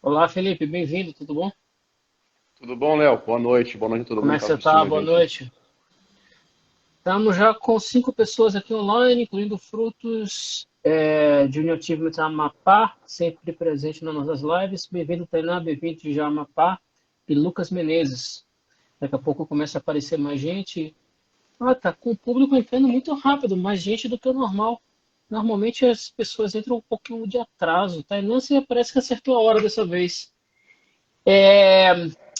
Olá, Felipe, bem-vindo, tudo bom? Tudo bom, Léo? Boa noite a todo Como mundo é que que está você assistindo está? a Boa gente. noite. Estamos já com 5 pessoas aqui online, incluindo Frutos de Union Achievement Amapá, sempre presente nas nossas lives. Bem-vindo, Tainá, bem-vindo de Amapá e Lucas Menezes. Daqui a pouco começa a aparecer mais gente. Ah, tá com o público entrando muito rápido, mais gente do que o normal. Normalmente as pessoas entram um pouquinho de atraso. Tainá, você parece que acertou a hora dessa vez. É,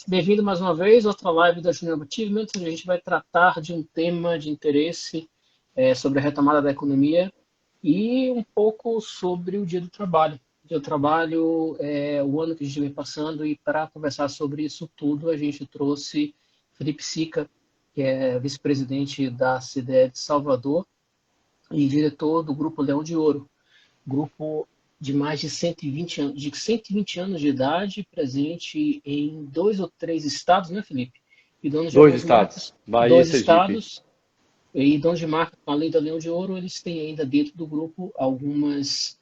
Bem-vindo mais uma vez a outra live da Junior Achievement, onde a gente vai tratar de um tema de interesse sobre a retomada da economia e um pouco sobre o Dia do Trabalho. O Dia do Trabalho é o ano que a gente vem passando e para conversar sobre isso tudo a gente trouxe Felipe Sica, que é vice-presidente da CDE de Salvador e diretor do Grupo Leão de Ouro, grupo de mais de 120 anos de idade, presente em 2 ou 3 estados, né, Felipe? E donos de Dois algumas estados, marcas, Bahia e dois Sergipe. estados, e donos de marca, além da Leão de Ouro, eles têm ainda dentro do grupo algumas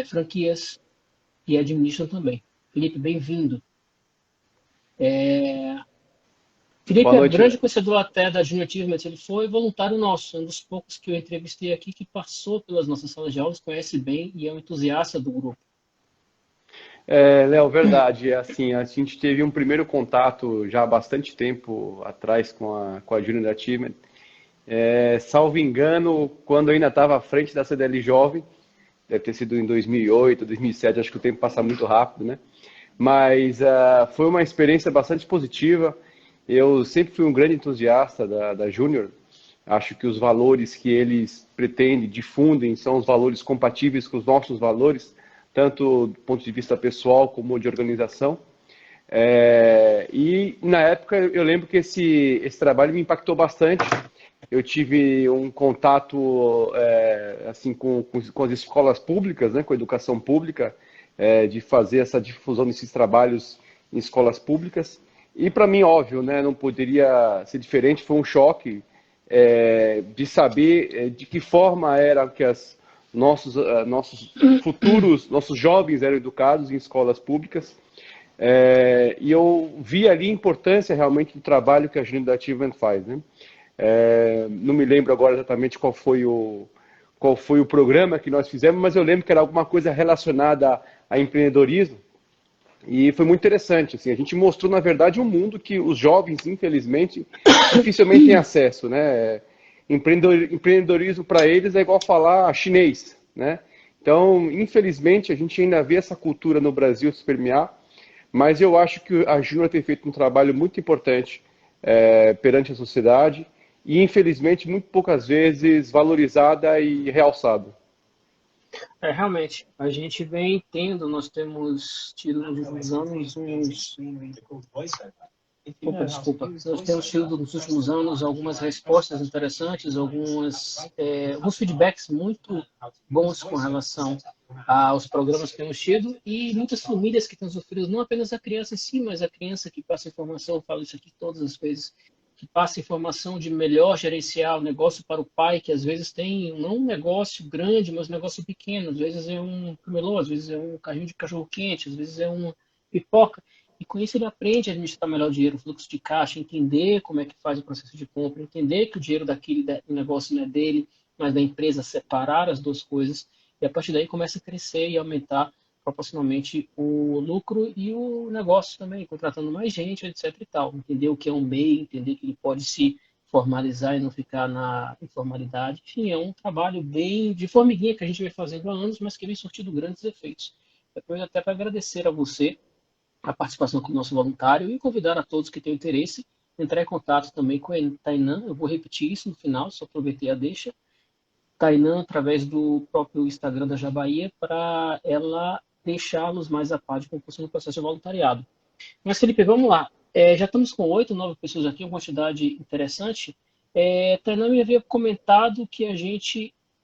franquias que administram também. Felipe, bem-vindo. Felipe Boa é noite, grande Léo. conhecedor até da Junior Achievement, ele foi voluntário nosso, um dos poucos que eu entrevistei aqui que passou pelas nossas salas de aulas, conhece bem e é um entusiasta do grupo. Léo, verdade, é assim, a gente teve um primeiro contato já há bastante tempo atrás com a Junior Achievement. Salvo engano, quando eu ainda estava à frente da CDL Jovem, deve ter sido em 2008, 2007, acho que o tempo passa muito rápido, né? Mas foi uma experiência bastante positiva. Eu sempre fui um grande entusiasta da Júnior. Acho que os valores que eles pretendem, difundem, são os valores compatíveis com os nossos valores, tanto do ponto de vista pessoal como de organização. E na época eu lembro que esse trabalho me impactou bastante. Eu tive um contato assim com as escolas públicas, né, com a educação pública, de fazer essa difusão desses trabalhos em escolas públicas. E para mim, óbvio, né, não poderia ser diferente. Foi um choque de saber de que forma era que nossos futuros, nossos jovens eram educados em escolas públicas. E eu vi ali a importância realmente do trabalho que a Júnior da Achievement faz, né? Não me lembro agora exatamente qual foi o programa que nós fizemos, mas eu lembro que era alguma coisa relacionada a empreendedorismo e foi muito interessante. Assim, a gente mostrou, na verdade, um mundo que os jovens, infelizmente, dificilmente têm acesso, né? Empreendedorismo para eles é igual falar chinês, né? Então, infelizmente, a gente ainda vê essa cultura no Brasil se permear, mas eu acho que a Júnior tem feito um trabalho muito importante perante a sociedade e, infelizmente, muito poucas vezes valorizada e realçada. Realmente, a gente vem tendo, nós temos tido nos últimos anos Opa, desculpa. Nós temos tido nos últimos anos algumas respostas interessantes, alguns feedbacks muito bons com relação aos programas que temos tido e muitas famílias que têm sofrido, não apenas a criança em si, mas a criança que passa informação, eu falo isso aqui todas as vezes, que passa informação de melhor gerenciar o negócio para o pai, que às vezes tem não um negócio grande, mas um negócio pequeno, às vezes é um camelô, às vezes é um carrinho de cachorro-quente, às vezes é uma pipoca. E com isso ele aprende a administrar melhor o dinheiro, o fluxo de caixa, entender como é que faz o processo de compra, entender que o dinheiro daquele negócio não é dele, mas da empresa, separar as duas coisas. E a partir daí começa a crescer e aumentar proporcionalmente o lucro e o negócio também, contratando mais gente, etc. e tal. Entender o que é um MEI, entender que ele pode se formalizar e não ficar na informalidade. Enfim, é um trabalho bem de formiguinha que a gente vem fazendo há anos, mas que vem surtindo grandes efeitos. Depois até para agradecer a você a participação com o nosso voluntário e convidar a todos que tenham interesse a entrar em contato também com a Tainan. Eu vou repetir isso no final, só aproveitei a deixa. Tainan, através do próprio Instagram da Jabaia, para ela deixá-los mais a par de como funciona o processo de voluntariado. Mas, Felipe, vamos lá. Já estamos com 8, 9 pessoas aqui, uma quantidade interessante. Tainan me havia comentado que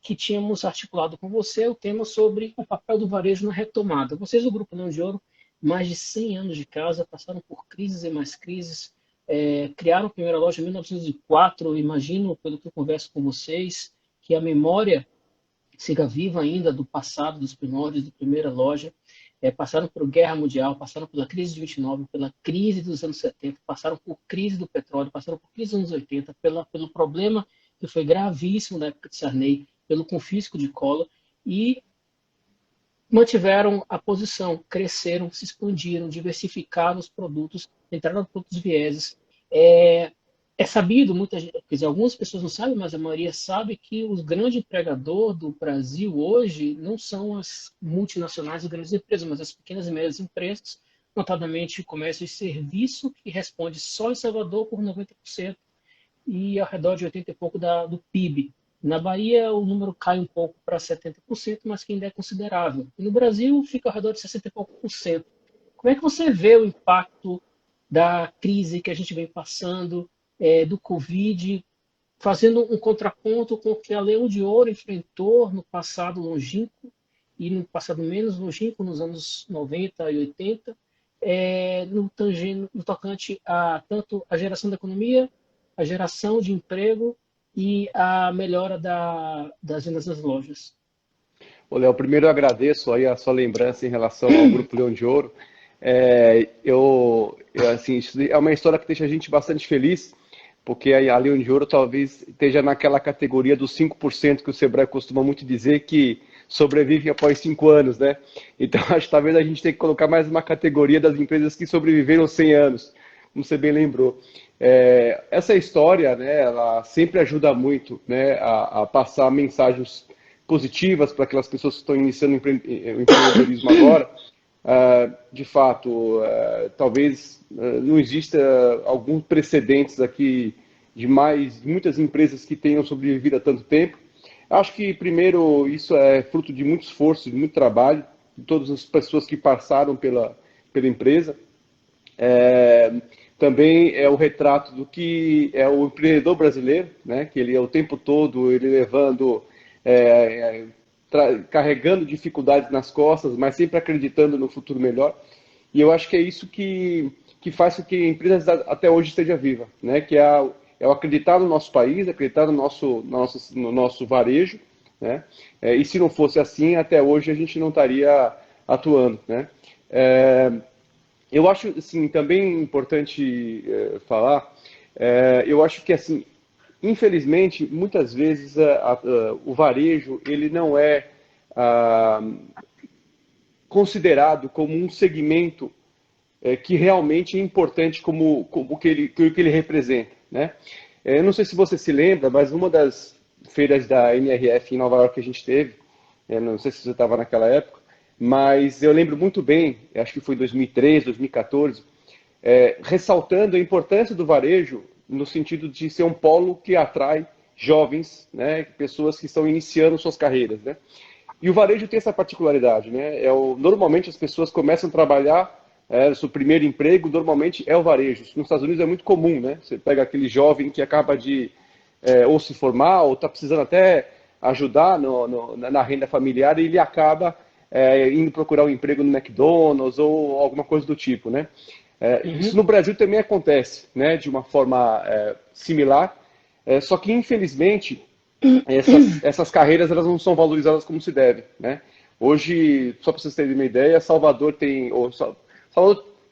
que tínhamos articulado com você o tema sobre o papel do varejo na retomada. Vocês, o Grupo Leão de Ouro, mais de 100 anos de casa, passaram por crises e mais crises, criaram a primeira loja em 1904, eu imagino, pelo que eu converso com vocês, que a memória siga viva ainda do passado, dos primórdios, da primeira loja. Passaram por guerra mundial, passaram pela crise de 29, pela crise dos anos 70, passaram por crise do petróleo, passaram por crise dos anos 80, pelo problema que foi gravíssimo na época de Sarney, pelo confisco de Collor, e mantiveram a posição, cresceram, se expandiram, diversificaram os produtos, entraram por outros vieses. É sabido, quer dizer, algumas pessoas não sabem, mas a maioria sabe que o grande empregador do Brasil hoje não são as multinacionais, as grandes empresas, mas as pequenas e médias empresas, notadamente o comércio e serviço, que responde só em Salvador por 90% e ao redor de 80 e pouco do PIB. Na Bahia, o número cai um pouco para 70%, mas que ainda é considerável. E no Brasil, fica ao redor de 60 e pouco por cento. Como é que você vê o impacto da crise que a gente vem passando, do Covid, fazendo um contraponto com o que a Leão de Ouro enfrentou no passado longínquo e no passado menos longínquo, nos anos 90 e 80, no tocante a tanto a geração da economia, a geração de emprego e a melhora das vendas das lojas. Ô, Léo, primeiro eu agradeço aí a sua lembrança em relação ao Grupo Leão de Ouro. Assim, isso é uma história que deixa a gente bastante feliz, porque a Leão de Ouro talvez esteja naquela categoria dos 5% que o Sebrae costuma muito dizer que sobrevivem após 5 anos, né? Então, acho que talvez a gente tenha que colocar mais uma categoria das empresas que sobreviveram 100 anos, como você bem lembrou. Essa história, né, ela sempre ajuda muito, né, a passar mensagens positivas para aquelas pessoas que estão iniciando o empreendedorismo agora. De fato, talvez não exista alguns precedentes aqui de muitas empresas que tenham sobrevivido há tanto tempo. Acho que, primeiro, isso é fruto de muito esforço, de muito trabalho, de todas as pessoas que passaram pela empresa. Também é o retrato do que é o empreendedor brasileiro, né? Que ele é o tempo todo ele levando, carregando dificuldades nas costas, mas sempre acreditando no futuro melhor. E eu acho que é isso que faz com que a empresa até hoje esteja viva, né? Que é o acreditar no nosso país, acreditar no nosso varejo, né? E se não fosse assim, até hoje a gente não estaria atuando, né? Eu acho, assim, também importante falar, eu acho que, assim, infelizmente, muitas vezes o varejo ele não é considerado como um segmento que realmente é importante como que ele representa, né? Eu não sei se você se lembra, mas uma das feiras da NRF em Nova York que a gente teve, não sei se você estava naquela época, mas eu lembro muito bem, acho que foi 2013, 2014, ressaltando a importância do varejo no sentido de ser um polo que atrai jovens, né, pessoas que estão iniciando suas carreiras, né? E o varejo tem essa particularidade, né? Normalmente as pessoas começam a trabalhar, seu primeiro emprego normalmente é o varejo. Nos Estados Unidos é muito comum, né? Você pega aquele jovem que acaba de ou se formar ou está precisando até ajudar na renda familiar e ele acaba indo procurar um emprego no McDonald's ou alguma coisa do tipo, né? Isso no Brasil também acontece, né? De uma forma similar, só que infelizmente essas carreiras elas não são valorizadas como se deve, né? Hoje, só para vocês terem uma ideia, Salvador tem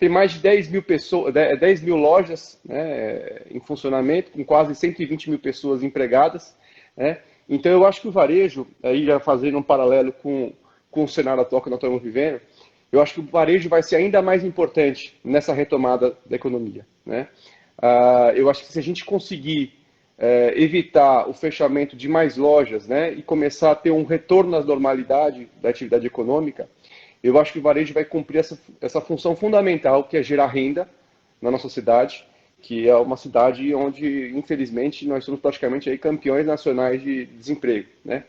mais de 10 mil pessoas, 10 mil lojas, né, em funcionamento, com quase 120 mil pessoas empregadas, né? Então eu acho que o varejo, aí já fazendo um paralelo com o cenário atual que nós estamos vivendo, eu acho que o varejo vai ser ainda mais importante nessa retomada da economia, né? Eu acho que se a gente conseguir evitar o fechamento de mais lojas, né, e começar a ter um retorno à normalidade da atividade econômica, eu acho que o varejo vai cumprir essa função fundamental, que é gerar renda na nossa cidade, que é uma cidade onde, infelizmente, nós somos praticamente aí campeões nacionais de desemprego, né?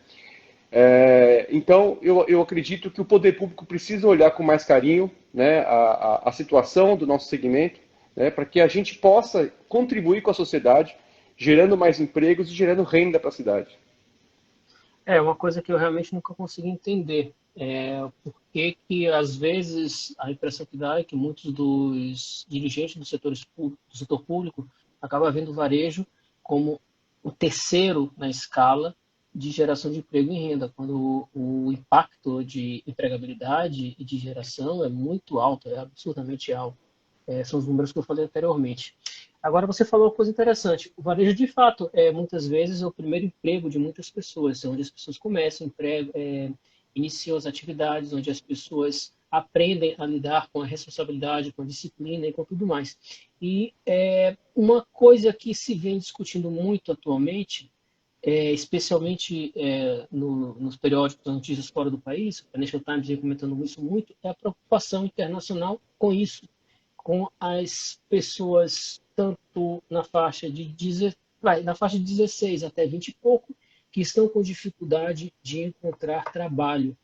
Então, eu acredito que o poder público precisa olhar com mais carinho, né, a situação do nosso segmento, né, para que a gente possa contribuir com a sociedade, gerando mais empregos e gerando renda para a cidade. Uma coisa que eu realmente nunca consegui entender. Por que às vezes, a impressão que dá é que muitos dos dirigentes do setor público acabam vendo o varejo como o terceiro na escala de geração de emprego e renda, quando o impacto de empregabilidade e de geração é muito alto, é absurdamente alto. São os números que eu falei anteriormente. Agora, você falou uma coisa interessante. O varejo, de fato, muitas vezes é o primeiro emprego de muitas pessoas, onde as pessoas começam, iniciam as atividades, onde as pessoas aprendem a lidar com a responsabilidade, com a disciplina e com tudo mais. E uma coisa que se vem discutindo muito atualmente, especialmente nos periódicos, nas notícias fora do país, o Financial Times vem comentando isso muito, é a preocupação internacional com isso, com as pessoas tanto na faixa de 16 até 20 e pouco, que estão com dificuldade de encontrar trabalho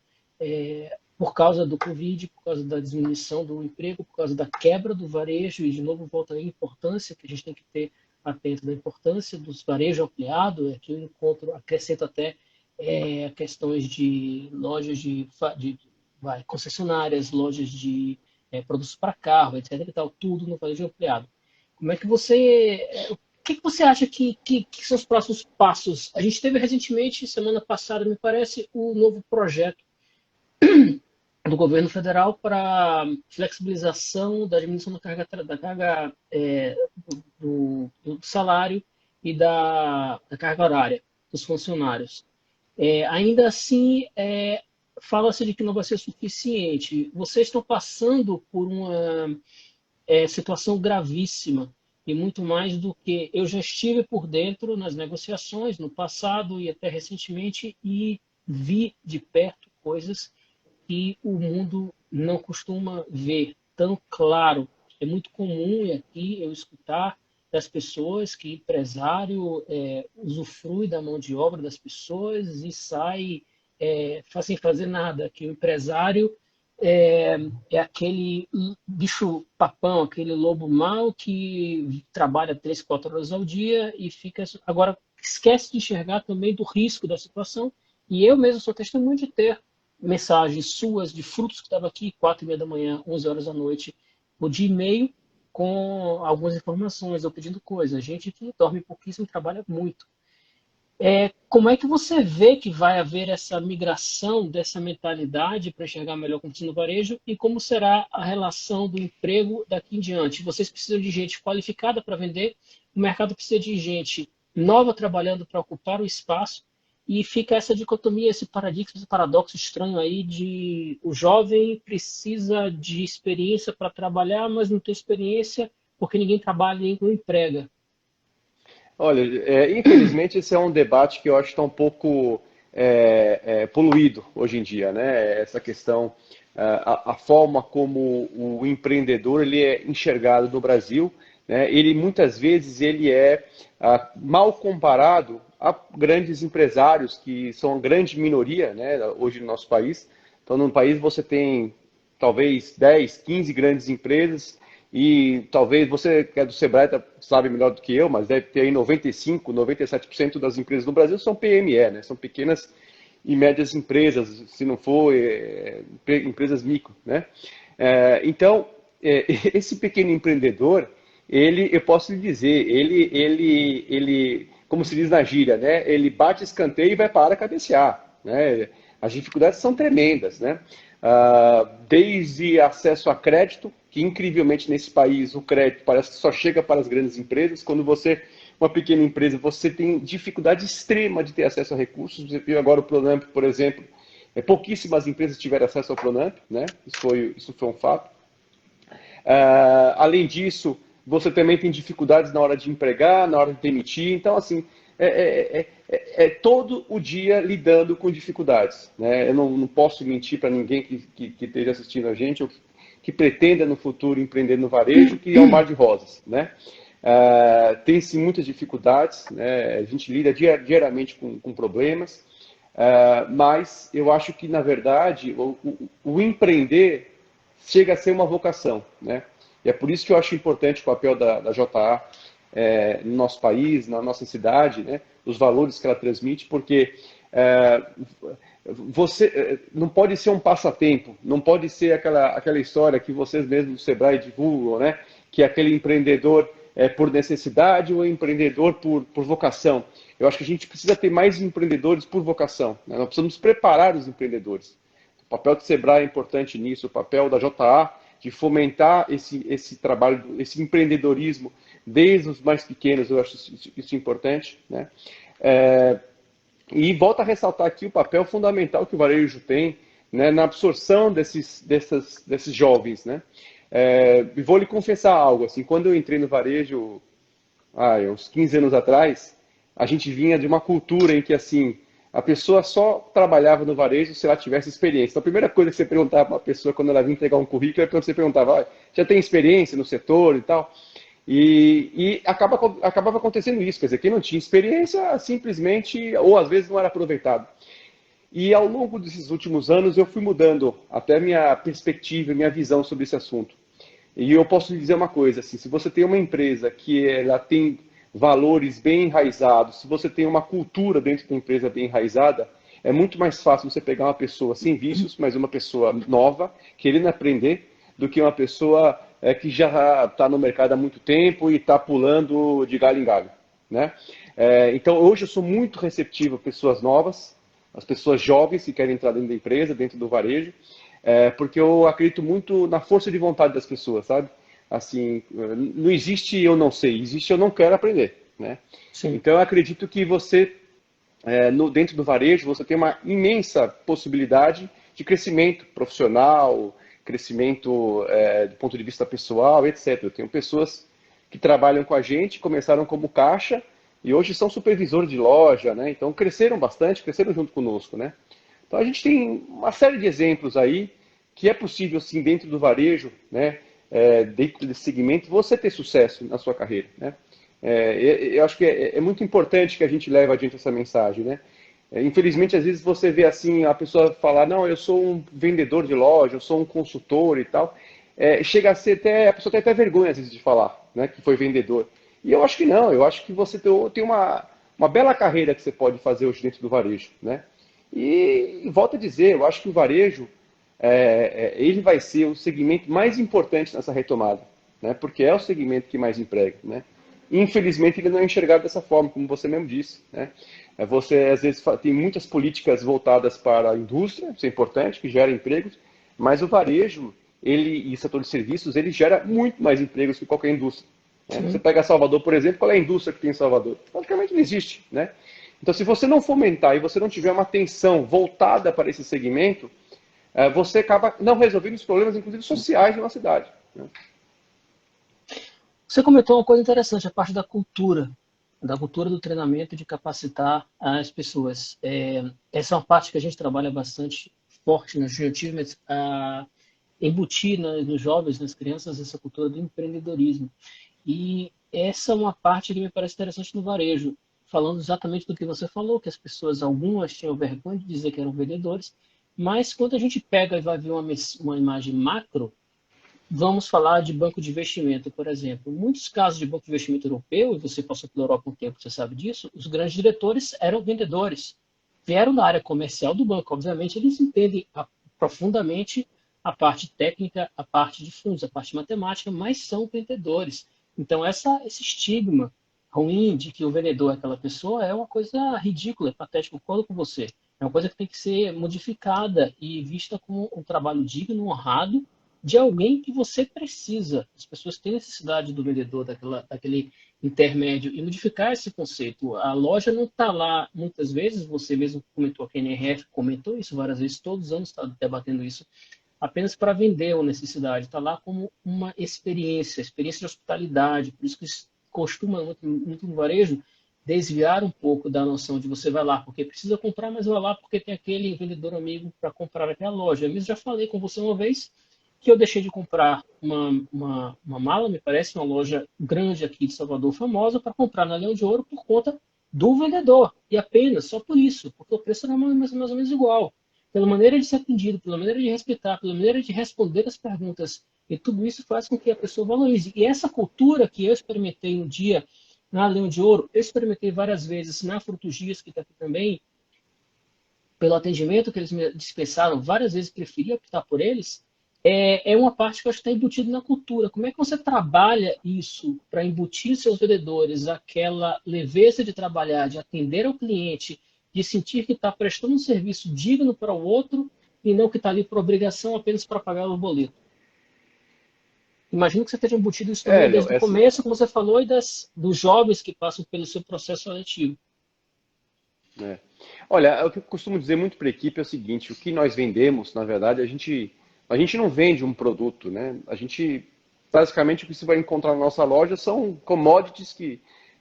por causa do Covid, por causa da diminuição do emprego, por causa da quebra do varejo, e de novo volta a importância que a gente tem que ter atento da importância dos varejo ampliado. Aqui eu acrescento até questões de lojas concessionárias, lojas de produtos para carro, etc. e tal, tudo no varejo ampliado. Como é que o que você acha que são os próximos passos? A gente teve recentemente, semana passada, me parece, o novo projeto do governo federal para flexibilização da diminuição da carga do salário e da carga horária dos funcionários. Ainda assim, fala-se de que não vai ser suficiente. Vocês estão passando por uma situação gravíssima, e muito mais do que eu já estive por dentro nas negociações no passado e até recentemente, e vi de perto coisas que o mundo não costuma ver tão claro. É muito comum aqui eu escutar das pessoas que empresário usufrui da mão de obra das pessoas e sai sem fazer nada, que o empresário é aquele bicho papão, aquele lobo mau que trabalha 3, 4 horas ao dia e fica... Agora, esquece de enxergar também do risco da situação. E eu mesmo sou testemunho de ter mensagens suas de frutos que estavam aqui 4h30 da manhã, 11 horas da noite, de e-mail com algumas informações, eu pedindo coisas. Gente que dorme pouquíssimo e trabalha muito. Como é que você vê que vai haver essa migração dessa mentalidade para enxergar melhor como no varejo, e como será a relação do emprego daqui em diante? Vocês precisam de gente qualificada para vender, o mercado precisa de gente nova trabalhando para ocupar o espaço, e fica essa dicotomia, esse paradigma, esse paradoxo estranho aí de o jovem precisa de experiência para trabalhar, mas não tem experiência porque ninguém trabalha e ninguém emprega. Olha, infelizmente esse é um debate que eu acho que está um pouco poluído hoje em dia, né? Essa questão, a forma como o empreendedor ele é enxergado no Brasil, né? Ele muitas vezes ele é mal comparado a grandes empresários, que são a grande minoria, né, hoje no nosso país. Então, no país você tem talvez 10, 15 grandes empresas, e talvez você que é do Sebrae sabe melhor do que eu, mas deve ter aí 95, 97% das empresas no Brasil são PME, né? São pequenas e médias empresas, se não for empresas micro, né? Então, esse pequeno empreendedor, eu posso lhe dizer, ele, como se diz na gíria, né? Ele bate escanteio e vai para a cabecear, né? As dificuldades são tremendas, né? Desde acesso a crédito, que incrivelmente nesse país o crédito parece que só chega para as grandes empresas. Quando você, uma pequena empresa, você tem dificuldade extrema de ter acesso a recursos. Você viu agora o Pronamp, por exemplo, pouquíssimas empresas tiveram acesso ao Pronamp, né? Isso foi um fato. Além disso, você também tem dificuldades na hora de empregar, na hora de demitir. Então, assim, todo o dia lidando com dificuldades, né? Eu não posso mentir para ninguém que esteja assistindo a gente ou que pretenda no futuro empreender no varejo, que é um mar de rosas, né? Tem-se muitas dificuldades, né? A gente lida diariamente com problemas, mas eu acho que, na verdade, o empreender chega a ser uma vocação, né? E é por isso que eu acho importante o papel da JA no nosso país, na nossa cidade, né? Os valores que ela transmite, porque você não pode ser um passatempo, não pode ser aquela história que vocês mesmos do Sebrae divulgam, né? Que aquele empreendedor por necessidade ou empreendedor por vocação. Eu acho que a gente precisa ter mais empreendedores por vocação, né? Nós precisamos preparar os empreendedores. O papel do Sebrae é importante nisso, o papel da JA de fomentar esse trabalho, esse empreendedorismo desde os mais pequenos, eu acho isso importante, né? E volto a ressaltar aqui o papel fundamental que o varejo tem, né, na absorção desses jovens, né? E vou lhe confessar algo, assim, quando eu entrei no varejo, uns 15 anos atrás, a gente vinha de uma cultura em que, assim, a pessoa só trabalhava no varejo se ela tivesse experiência. Então, a primeira coisa que você perguntava para uma pessoa quando ela vinha entregar um currículo é quando você perguntava, já tem experiência no setor e tal? E acabava acontecendo isso, quer dizer, quem não tinha experiência simplesmente, ou às vezes não era aproveitado. E ao longo desses últimos anos eu fui mudando até minha perspectiva, minha visão sobre esse assunto. E eu posso lhe dizer uma coisa, assim, se você tem uma empresa que ela tem valores bem enraizados, se você tem uma cultura dentro da empresa bem enraizada, é muito mais fácil você pegar uma pessoa sem vícios, mas uma pessoa nova, querendo aprender, do que uma pessoa que já está no mercado há muito tempo e está pulando de galho em galho, né? Então, hoje eu sou muito receptivo a pessoas novas, as pessoas jovens que querem entrar dentro da empresa, dentro do varejo, porque eu acredito muito na força de vontade das pessoas, sabe? Assim, não existe eu não sei, existe eu não quero aprender, né? Sim. Então eu acredito que você, dentro do varejo, você tem uma imensa possibilidade de crescimento profissional, crescimento do ponto de vista pessoal, etc. Eu tenho pessoas que trabalham com a gente, começaram como caixa e hoje são supervisores de loja, né? Então cresceram bastante, cresceram junto conosco, né? Então a gente tem uma série de exemplos aí que é possível, sim, dentro do varejo, né? Dentro desse segmento, você ter sucesso na sua carreira, né? Eu acho que é muito importante que a gente leve adiante essa mensagem, né? Infelizmente, às vezes você vê assim, a pessoa falar, não, eu sou um vendedor de loja, eu sou um consultor e tal. Chega a ser até, a pessoa tem até vergonha, às vezes, de falar, né, que foi vendedor. E eu acho que não, eu acho que você tem uma bela carreira que você pode fazer hoje dentro do varejo, né? E volto a dizer, eu acho que o varejo, ele vai ser o segmento mais importante nessa retomada, né? Porque é o segmento que mais emprega, né? Infelizmente, ele não é enxergado dessa forma, como você mesmo disse, né? Você, às vezes, tem muitas políticas voltadas para a indústria, isso é importante, que gera empregos, mas o varejo e o setor de serviços, ele gera muito mais empregos que qualquer indústria, né? Você pega Salvador, por exemplo, qual é a indústria que tem em Salvador? Praticamente não existe, né? Então, se você não fomentar e você não tiver uma atenção voltada para esse segmento, você acaba não resolvendo os problemas, inclusive sociais, de uma cidade, né? Você comentou uma coisa interessante, a parte da cultura do treinamento, de capacitar as pessoas. Essa é uma parte que a gente trabalha bastante forte na Junior Achievements, a embutir nos jovens, nas crianças, essa cultura do empreendedorismo. E essa é uma parte que me parece interessante no varejo, falando exatamente do que você falou, que as pessoas, algumas tinham vergonha de dizer que eram vendedores, mas quando a gente pega e vai ver uma imagem macro, vamos falar de banco de investimento, por exemplo. Muitos casos de banco de investimento europeu, e você passou pela Europa um tempo, você sabe disso, os grandes diretores eram vendedores. Vieram da área comercial do banco. Obviamente, eles entendem profundamente a parte técnica, a parte de fundos, a parte matemática, mas são vendedores. Então, esse estigma ruim de que o vendedor é aquela pessoa é uma coisa ridícula, patética. Concordo com você. É uma coisa que tem que ser modificada e vista como um trabalho digno, honrado, de alguém que você precisa. As pessoas têm necessidade do vendedor, daquele intermédio, e modificar esse conceito. A loja não está lá, muitas vezes, você mesmo comentou, a NRF comentou isso várias vezes, todos os anos está debatendo isso, apenas para vender uma necessidade, está lá como uma experiência de hospitalidade, por isso que costuma, muito no varejo, desviar um pouco da noção de você vai lá porque precisa comprar, mas vai lá porque tem aquele vendedor amigo para comprar aquela loja. Eu mesmo já falei com você uma vez que eu deixei de comprar uma mala, me parece, uma loja grande aqui de Salvador, famosa, para comprar na Leão de Ouro por conta do vendedor. E apenas, só por isso, porque o preço era mais ou menos igual. Pela maneira de ser atendido, pela maneira de respeitar, pela maneira de responder as perguntas. E tudo isso faz com que a pessoa valorize. E essa cultura que eu experimentei um dia na Leão de Ouro, eu experimentei várias vezes na Frutugias, que está aqui também, pelo atendimento que eles me dispensaram, várias vezes preferi optar por eles, é uma parte que eu acho que está embutida na cultura. Como é que você trabalha isso para embutir seus vendedores aquela leveza de trabalhar, de atender ao cliente, de sentir que está prestando um serviço digno para o outro e não que está ali por obrigação apenas para pagar o boleto? Imagino que você esteja embutido isso também Hélio, desde o começo, como você falou, e dos jovens que passam pelo seu processo seletivo. é. Olha, o que eu costumo dizer muito para a equipe é o seguinte: o que nós vendemos, na verdade, a gente não vende um produto, né? A gente, basicamente, o que você vai encontrar na nossa loja são commodities que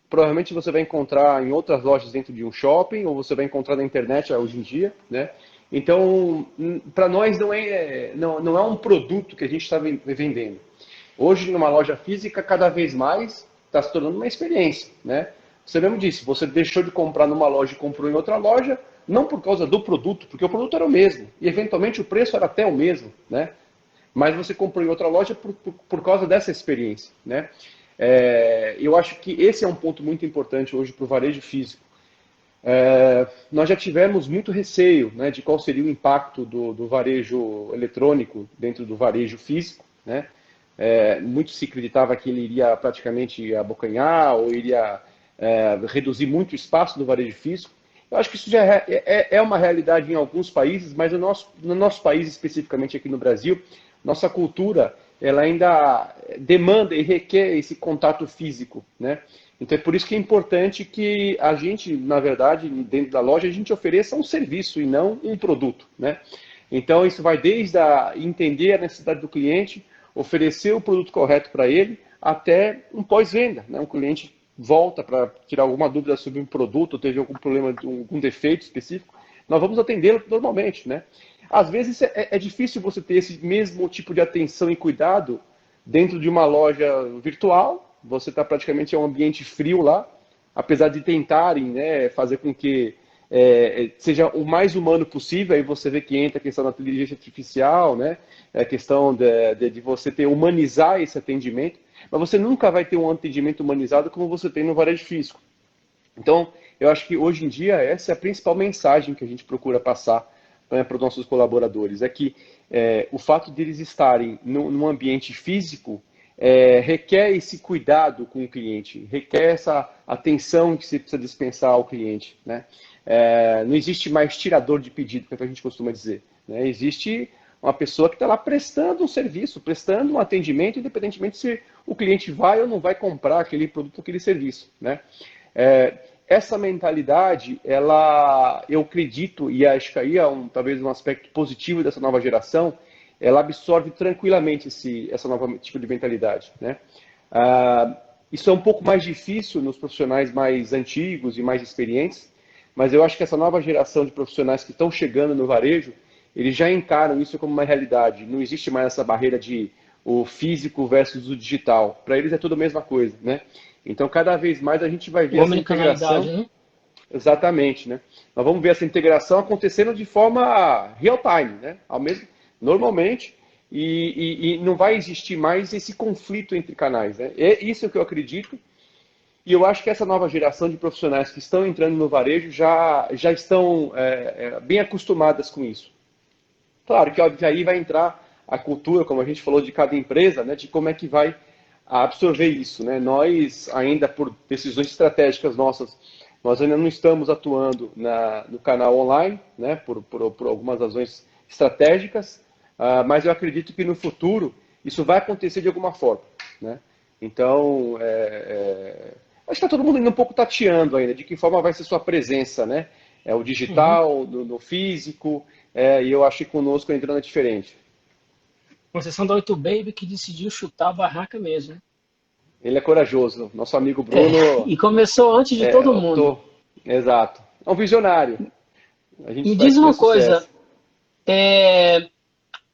provavelmente você vai encontrar em outras lojas dentro de um shopping, ou você vai encontrar na internet hoje em dia, né? Então, para nós não é um produto que a gente está vendendo. Hoje, numa loja física, cada vez mais está se tornando uma experiência, né? Você mesmo disse, você deixou de comprar numa loja e comprou em outra loja, não por causa do produto, porque o produto era o mesmo, e eventualmente o preço era até o mesmo, né? Mas você comprou em outra loja por causa dessa experiência, né? Eu acho que esse é um ponto muito importante hoje para o varejo físico. Nós já tivemos muito receio, né, de qual seria o impacto do varejo eletrônico dentro do varejo físico, né? Muito se acreditava que ele iria praticamente abocanhar ou iria reduzir muito o espaço do varejo físico. Eu acho que isso já é uma realidade em alguns países, mas no nosso país, especificamente aqui no Brasil, nossa cultura ela ainda demanda e requer esse contato físico, né? Então é por isso que é importante que a gente, na verdade, dentro da loja, a gente ofereça um serviço e não um produto, né? Então isso vai desde entender a necessidade do cliente, oferecer o produto correto para ele, até um pós-venda, né? Um cliente volta para tirar alguma dúvida sobre um produto, ou teve algum problema, algum defeito específico, nós vamos atendê-lo normalmente, né? Às vezes é difícil você ter esse mesmo tipo de atenção e cuidado dentro de uma loja virtual. Você está praticamente em um ambiente frio lá, apesar de tentarem, né, fazer com que seja o mais humano possível. Aí você vê que entra a questão da inteligência artificial, né, a questão de você humanizar esse atendimento, mas você nunca vai ter um atendimento humanizado como você tem no varejo físico. Então, eu acho que hoje em dia essa é a principal mensagem que a gente procura passar, né, para os nossos colaboradores, é que o fato de eles estarem num ambiente físico requer esse cuidado com o cliente, requer essa atenção que você precisa dispensar ao cliente, né? Não existe mais tirador de pedido, que é o que a gente costuma dizer, né? Existe uma pessoa que está lá prestando um serviço, prestando um atendimento, independentemente se o cliente vai ou não vai comprar aquele produto, aquele serviço, né? Essa mentalidade, eu acredito, e acho que aí é talvez um aspecto positivo dessa nova geração, ela absorve tranquilamente essa nova tipo de mentalidade, né? Isso é um pouco mais difícil nos profissionais mais antigos e mais experientes, mas eu acho que essa nova geração de profissionais que estão chegando no varejo, eles já encaram isso como uma realidade. Não existe mais essa barreira de o físico versus o digital. Para eles é tudo a mesma coisa, né? Então, cada vez mais a gente vai ver essa integração. Omnicanalidade, né? Exatamente, né? Nós vamos ver essa integração acontecendo de forma real time, né? Normalmente, e não vai existir mais esse conflito entre canais, né? É isso que eu acredito. E eu acho que essa nova geração de profissionais que estão entrando no varejo já estão bem acostumadas com isso. Claro que aí vai entrar a cultura, como a gente falou, de cada empresa, né, de como é que vai absorver isso, né? Nós, ainda por decisões estratégicas nossas, nós ainda não estamos atuando no canal online, né, por algumas razões estratégicas, mas eu acredito que no futuro isso vai acontecer de alguma forma, né? Então, acho que está todo mundo ainda um pouco tateando ainda, de que forma vai ser sua presença, né? O Uhum. digital, no físico, e eu acho que conosco entrando é diferente. Com exceção da 8 Baby, que decidiu chutar a barraca mesmo. Ele é corajoso. Nosso amigo Bruno E começou antes de todo mundo. optou. Exato. É um visionário. A gente Me espera diz que dê uma coisa, sucesso. é,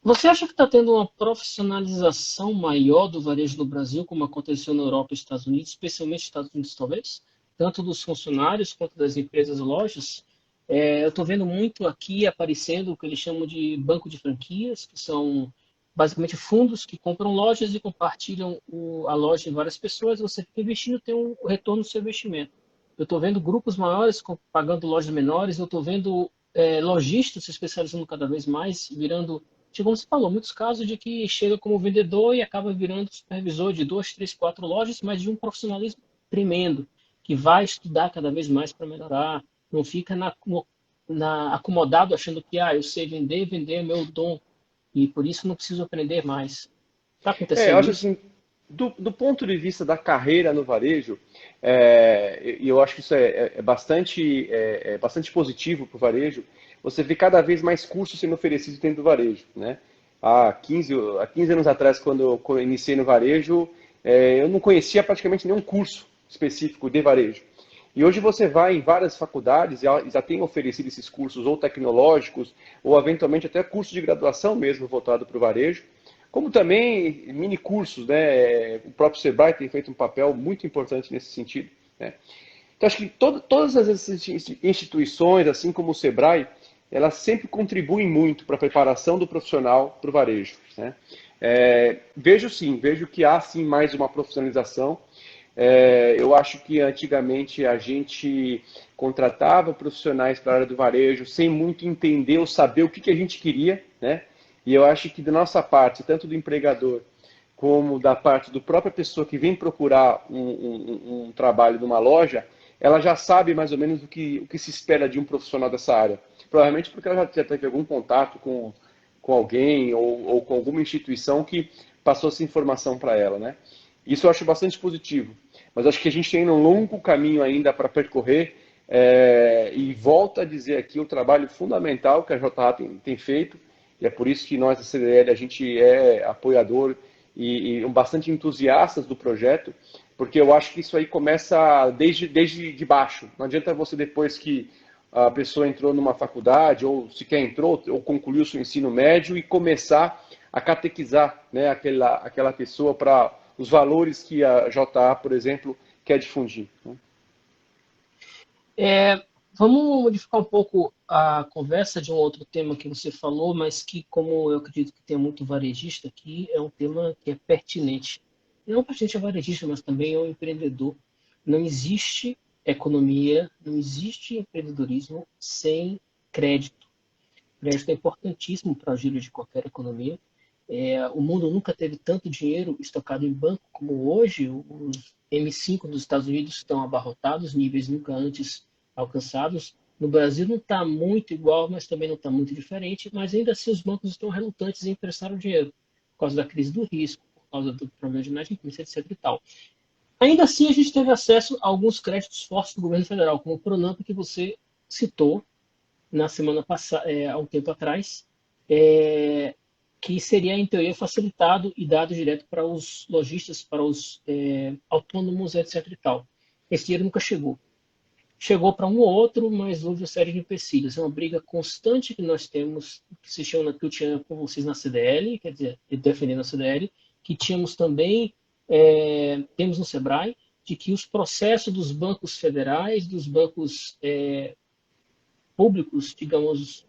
você acha que está tendo uma profissionalização maior do varejo no Brasil, como aconteceu na Europa e Estados Unidos, especialmente Estados Unidos, talvez? Tanto dos funcionários quanto das empresas e lojas? Eu estou vendo muito aqui aparecendo o que eles chamam de banco de franquias, que são basicamente fundos que compram lojas e compartilham a loja em várias pessoas. Você fica investindo e tem um retorno do seu investimento. Eu estou vendo grupos maiores pagando lojas menores, eu estou vendo lojistas se especializando cada vez mais, virando de, como você falou, muitos casos de que chega como vendedor e acaba virando supervisor de 2, 3, 4 lojas, mas de um profissionalismo tremendo, que vai estudar cada vez mais para melhorar, não fica acomodado achando que eu sei vender, vender é meu dom, e por isso não preciso aprender mais. Está Eu acontecendo acho isso? assim, do ponto de vista da carreira no varejo, e eu acho que isso é bastante positivo para o varejo, você vê cada vez mais cursos sendo oferecidos dentro do varejo, né? Há 15 anos atrás, quando eu iniciei no varejo, eu não conhecia praticamente nenhum curso específico de varejo. E hoje você vai em várias faculdades e já tem oferecido esses cursos ou tecnológicos, ou eventualmente até curso de graduação mesmo voltado para o varejo, como também mini cursos, né? O próprio Sebrae tem feito um papel muito importante nesse sentido, né? Então, acho que todas as instituições, assim como o Sebrae, elas sempre contribuem muito para a preparação do profissional para o varejo, né? Vejo que há sim mais uma profissionalização. Eu acho que antigamente a gente contratava profissionais para a área do varejo sem muito entender ou saber o que a gente queria, né? E eu acho que da nossa parte, tanto do empregador como da parte do própria pessoa que vem procurar um trabalho numa loja, ela já sabe mais ou menos o que se espera de um profissional dessa área. Provavelmente porque ela já teve algum contato com alguém ou com alguma instituição que passou essa informação para ela, né? Isso eu acho bastante positivo. Mas acho que a gente tem um longo caminho ainda para percorrer e volto a dizer aqui o trabalho fundamental que a JA tem feito, e é por isso que nós da CDL a gente é apoiador e bastante entusiastas do projeto, porque eu acho que isso aí começa desde de baixo. Não adianta você, depois que a pessoa entrou numa faculdade, ou sequer entrou, ou concluiu seu ensino médio, e começar a catequizar, né, aquela pessoa para os valores que a JA, por exemplo, quer difundir, né? Vamos modificar um pouco a conversa de um outro tema que você falou, mas que, como eu acredito que tem muito varejista aqui, é um tema que é pertinente. Não pertinente a varejista, mas também ao empreendedor. Não existe economia, não existe empreendedorismo sem crédito. Crédito é importantíssimo para o giro de qualquer economia. O mundo nunca teve tanto dinheiro estocado em banco como hoje. Os M5 dos Estados Unidos estão abarrotados, níveis nunca antes alcançados. No Brasil não está muito igual, mas também não está muito diferente. Mas ainda assim os bancos estão relutantes em emprestar o dinheiro por causa da crise do risco, por causa do problema de inadimplência, etc. E tal. Ainda assim, a gente teve acesso a alguns créditos fortes do governo federal, como o Pronamp, que você citou na semana passada, há um tempo atrás, que seria, em teoria, facilitado e dado direto para os lojistas, para os autônomos, etc. E tal. Esse dinheiro nunca chegou. Chegou para um ou outro, mas houve uma série de empecilhos. É uma briga constante que nós temos, que se chama, que eu tinha com vocês na CDL, quer dizer, defendendo a CDL, que tínhamos também, temos no Sebrae, de que os processos dos bancos federais, dos bancos públicos, digamos,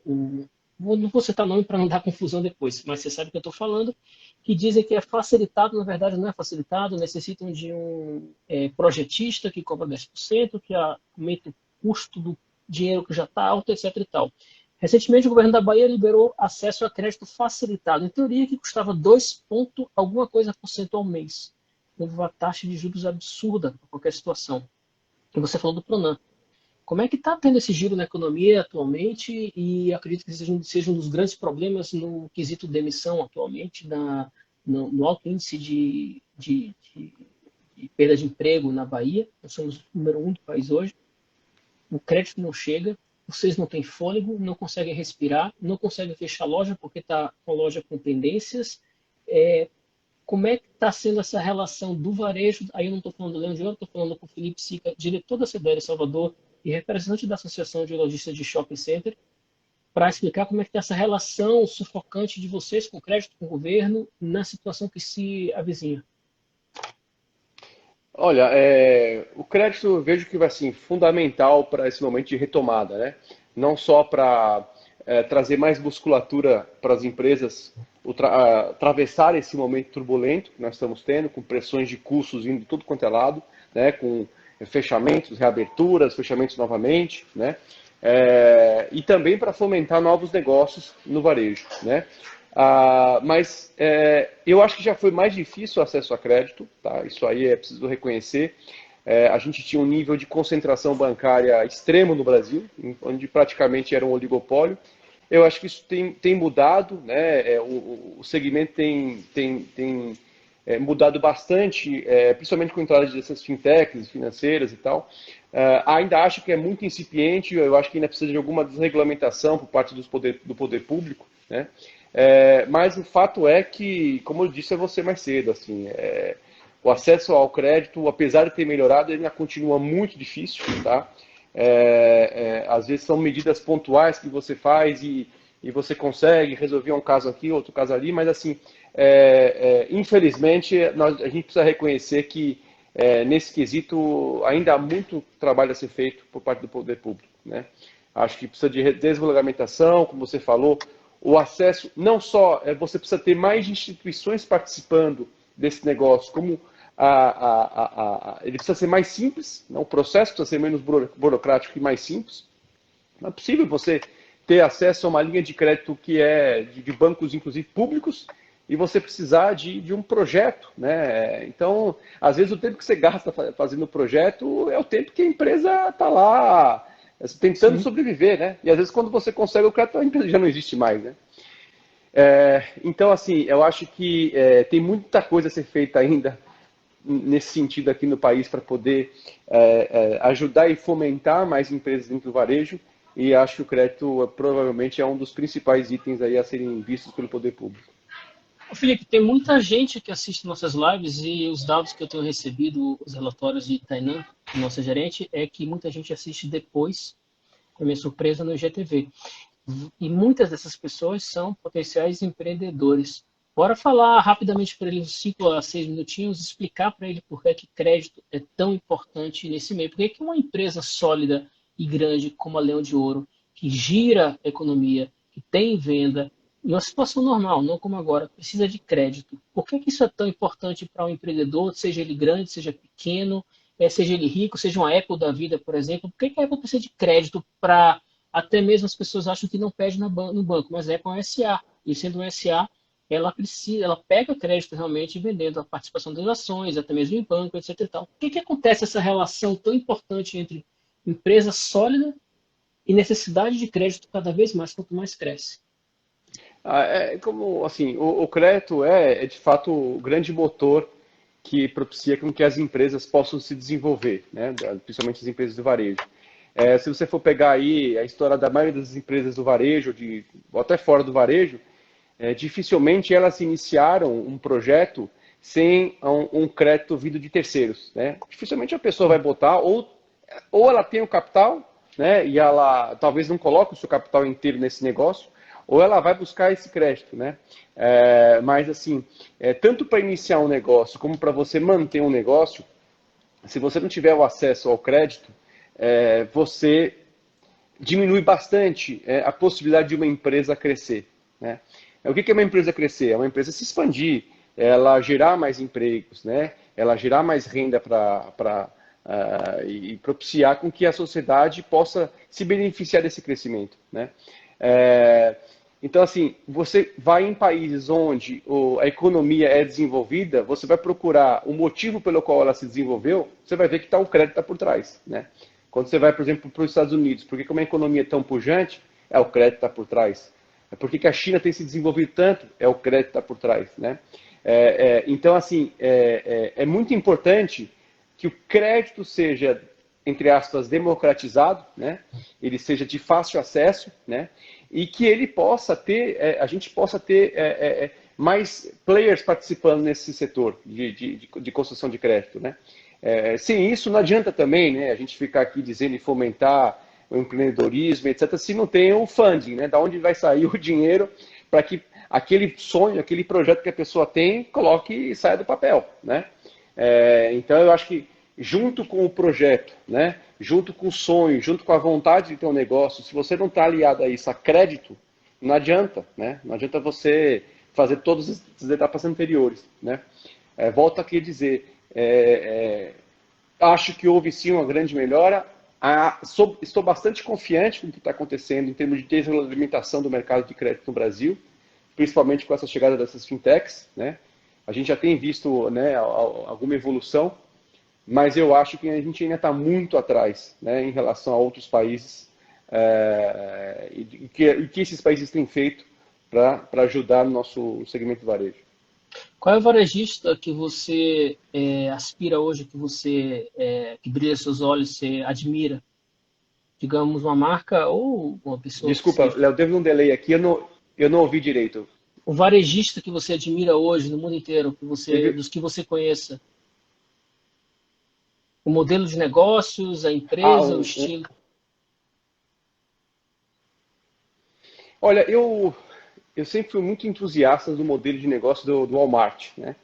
não vou citar nome para não dar confusão depois, mas você sabe o que eu estou falando, que dizem que é facilitado, na verdade não é facilitado, necessitam de um projetista que cobra 10%, que aumenta o custo do dinheiro que já está alto, etc. E tal. Recentemente, o governo da Bahia liberou acesso a crédito facilitado, em teoria que custava 2 ponto alguma coisa por cento ao mês. Houve uma taxa de juros absurda para qualquer situação. E você falou do Pronam. Como é que está tendo esse giro na economia atualmente? E acredito que seja um dos grandes problemas no quesito demissão atualmente, no alto índice de perda de emprego na Bahia. Nós somos o número 1 do país hoje. O crédito não chega, vocês não têm fôlego, não conseguem respirar, não conseguem fechar a loja porque está com a loja com pendências. Como é que está sendo essa relação do varejo? Aí eu não estou falando do Leão de Ouro, estou falando com o Felipe Sica, diretor da CDL Salvador e representante da Associação de Lojistas de Shopping Center, para explicar como é que está essa relação sufocante de vocês com o crédito, com o governo, na situação que se avizinha. Olha, o crédito eu vejo que vai assim, fundamental para esse momento de retomada, né? Não só para trazer mais musculatura para as empresas atravessar esse momento turbulento que nós estamos tendo, com pressões de custos indo tudo quanto é lado, né? Com fechamentos, reaberturas, fechamentos novamente, né? E também para fomentar novos negócios no varejo, né? Mas eu acho que já foi mais difícil o acesso a crédito, tá? Isso aí é preciso reconhecer. A gente tinha um nível de concentração bancária extremo no Brasil, onde praticamente era um oligopólio. Eu acho que isso tem mudado, né? O segmento tem mudado bastante, principalmente com a entrada dessas fintechs financeiras e tal. Ainda acho que é muito incipiente, eu acho que ainda precisa de alguma desregulamentação por parte do poder público, né? Mas o fato é que, como eu disse a você mais cedo, assim, o acesso ao crédito, apesar de ter melhorado, ele ainda continua muito difícil, tá? Às vezes são medidas pontuais que você faz e você consegue resolver um caso aqui, outro caso ali, mas assim, infelizmente, a gente precisa reconhecer que nesse quesito ainda há muito trabalho a ser feito por parte do poder público, né? Acho que precisa de desregulamentação, como você falou, o acesso, não só, você precisa ter mais instituições participando desse negócio, como ele precisa ser mais simples, né? O processo precisa ser menos burocrático e mais simples. Não é possível você ter acesso a uma linha de crédito que é de bancos, inclusive públicos, e você precisar de um projeto, né? Então, às vezes o tempo que você gasta fazendo o projeto é o tempo que a empresa está lá tentando sobreviver, né? E às vezes quando você consegue o crédito, a empresa já não existe mais, né? Então, assim, eu acho que tem muita coisa a ser feita ainda nesse sentido aqui no país para poder ajudar e fomentar mais empresas dentro do varejo, e acho que o crédito provavelmente é um dos principais itens aí a serem vistos pelo poder público. Felipe, tem muita gente que assiste nossas lives e os dados que eu tenho recebido, os relatórios de Tainan, nossa gerente, é que muita gente assiste depois, com a minha surpresa, no IGTV. E muitas dessas pessoas são potenciais empreendedores. Bora falar rapidamente para ele, uns 5 a 6 minutinhos, explicar para ele por que crédito é tão importante nesse meio. Por que uma empresa sólida e grande como a Leão de Ouro, que gira a economia, que tem venda, em uma situação normal, não como agora, precisa de crédito. Por que isso é tão importante para um empreendedor, seja ele grande, seja pequeno, seja ele rico, seja uma Apple da vida, por exemplo? Por que a Apple precisa de crédito para até mesmo as pessoas acham que não pede no banco, mas é com a SA. E sendo um SA, ela pega crédito realmente vendendo a participação das ações, até mesmo em banco, etc. E tal. Por que acontece essa relação tão importante entre empresa sólida e necessidade de crédito cada vez mais, quanto mais cresce? Como assim, o crédito é de fato o grande motor que propicia com que as empresas possam se desenvolver, né? Principalmente as empresas do varejo. Se você for pegar aí a história da maioria das empresas do varejo, ou até fora do varejo, dificilmente elas iniciaram um projeto sem um crédito vindo de terceiros, né? Dificilmente a pessoa vai botar, ou ela tem o capital, né? E ela talvez não coloque o seu capital inteiro nesse negócio, ou ela vai buscar esse crédito, né? Mas assim, tanto para iniciar um negócio como para você manter um negócio, se você não tiver o acesso ao crédito, você diminui bastante a possibilidade de uma empresa crescer, né? O que é uma empresa crescer? É uma empresa se expandir, ela gerar mais empregos, né? Ela gerar mais renda e propiciar com que a sociedade possa se beneficiar desse crescimento, né? Então, assim, você vai em países onde a economia é desenvolvida, você vai procurar o motivo pelo qual ela se desenvolveu, você vai ver que o crédito está por trás, né? Quando você vai, por exemplo, para os Estados Unidos, por que uma economia é tão pujante? O crédito está por trás. Por que a China tem se desenvolvido tanto? O crédito está por trás, né? Então, assim, é muito importante que o crédito seja, entre aspas, democratizado, né? Ele seja de fácil acesso, né? E que ele possa ter, a gente possa ter mais players participando nesse setor de concessão de crédito, né? Sem isso, não adianta também, né, a gente ficar aqui dizendo e fomentar o empreendedorismo, etc., se não tem o funding, né? Da onde vai sair o dinheiro para que aquele sonho, aquele projeto que a pessoa tem, coloque e saia do papel, né? Então, eu acho que junto com o projeto, né, junto com o sonho, junto com a vontade de ter um negócio, se você não está aliado a isso, a crédito, não adianta, né? Não adianta você fazer todas as etapas anteriores, né? Volto aqui a dizer, acho que houve sim uma grande melhora. Estou bastante confiante com o que está acontecendo em termos de desregulamentação do mercado de crédito no Brasil. principalmente com essa chegada dessas fintechs, né? A gente já tem visto, né, alguma evolução, mas eu acho que a gente ainda está muito atrás, né, em relação a outros países, e que esses países têm feito para ajudar no nosso segmento de varejo. Qual é o varejista que você aspira hoje, que você que brilha seus olhos, você admira? Digamos, uma marca ou uma pessoa que Desculpa, seja. Léo, teve um delay aqui, eu não ouvi direito. O varejista que você admira hoje no mundo inteiro, Teve, dos que você conheça. O modelo de negócios, a ah, empresa, o estilo. olha, eu sempre fui muito entusiasta do modelo de negócio do Walmart, né?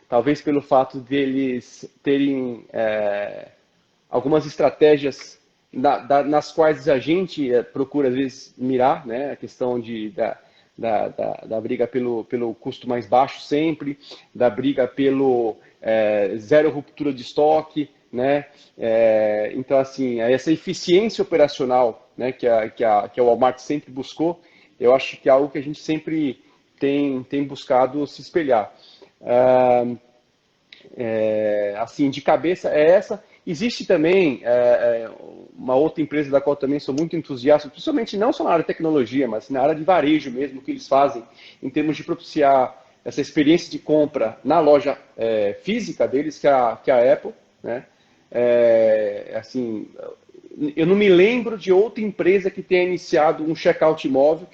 Talvez pelo fato deles terem algumas estratégias nas quais a gente procura, às vezes, mirar, né? A questão da briga pelo custo mais baixo sempre, da briga pelo zero ruptura de estoque, né? Então, assim, essa eficiência operacional, né, que a Walmart sempre buscou, eu acho que é algo que a gente sempre tem buscado se espelhar. Assim, de cabeça é essa. Existe também uma outra empresa da qual também sou muito entusiasta, principalmente não só na área de tecnologia, mas na área de varejo mesmo, que eles fazem em termos de propiciar essa experiência de compra na loja física deles, que é a Apple, né? Assim, eu não me lembro de outra empresa que tenha iniciado um checkout móvel,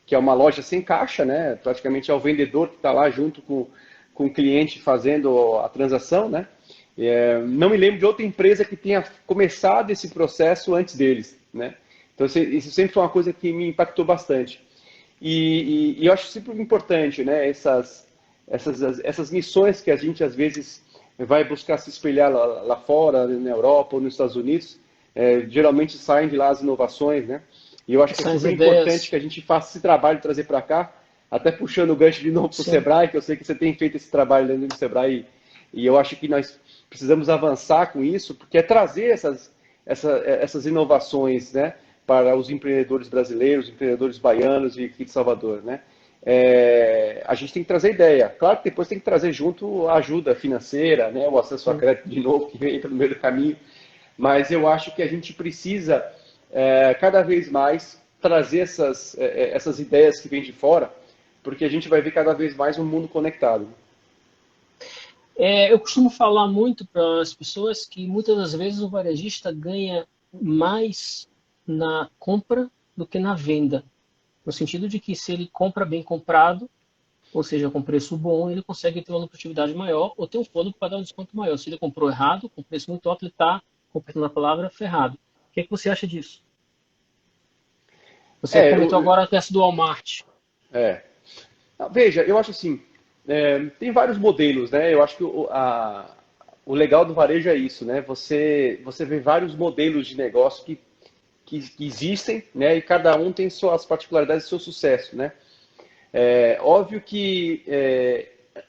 que é uma loja sem caixa, né? Praticamente é o vendedor que está lá junto com o cliente fazendo a transação, né? Não me lembro de outra empresa que tenha começado esse processo antes deles, né? Então, isso sempre foi uma coisa que me impactou bastante. E eu acho super importante, né? Essas missões que a gente, às vezes, vai buscar se espelhar lá fora, na Europa ou nos Estados Unidos, geralmente saem de lá as inovações, né? E eu acho que é São as super importante ideias. que a gente faça esse trabalho de trazer para cá, até puxando o gancho de novo para o Sim. Sebrae, que eu sei que você tem feito esse trabalho dentro do Sebrae, e eu acho que nós precisamos avançar com isso, porque é trazer essas inovações, né, para os empreendedores brasileiros, empreendedores baianos e aqui de Salvador, né? A gente tem que trazer ideia. Claro que depois tem que trazer junto a ajuda financeira, né, o acesso a Sim. crédito de novo, que entra no meio do caminho, mas eu acho que a gente precisa cada vez mais trazer essas ideias que vêm de fora, porque a gente vai ver cada vez mais um mundo conectado. Eu costumo falar muito para as pessoas que muitas das vezes o varejista ganha mais na compra do que na venda. No sentido de que se ele compra bem comprado, ou seja, com preço bom, ele consegue ter uma lucratividade maior ou ter um fôlego para dar um desconto maior. Se ele comprou errado, com preço muito alto, ele está, completando a palavra, ferrado. O que é que você acha disso? Você É, comentou eu, agora a peça do Walmart. é. Veja, eu acho assim, tem vários modelos, né? Eu acho que o legal do varejo é isso, né? Você vê vários modelos de negócio que existem, né? E cada um tem suas particularidades e seu sucesso, né? Óbvio que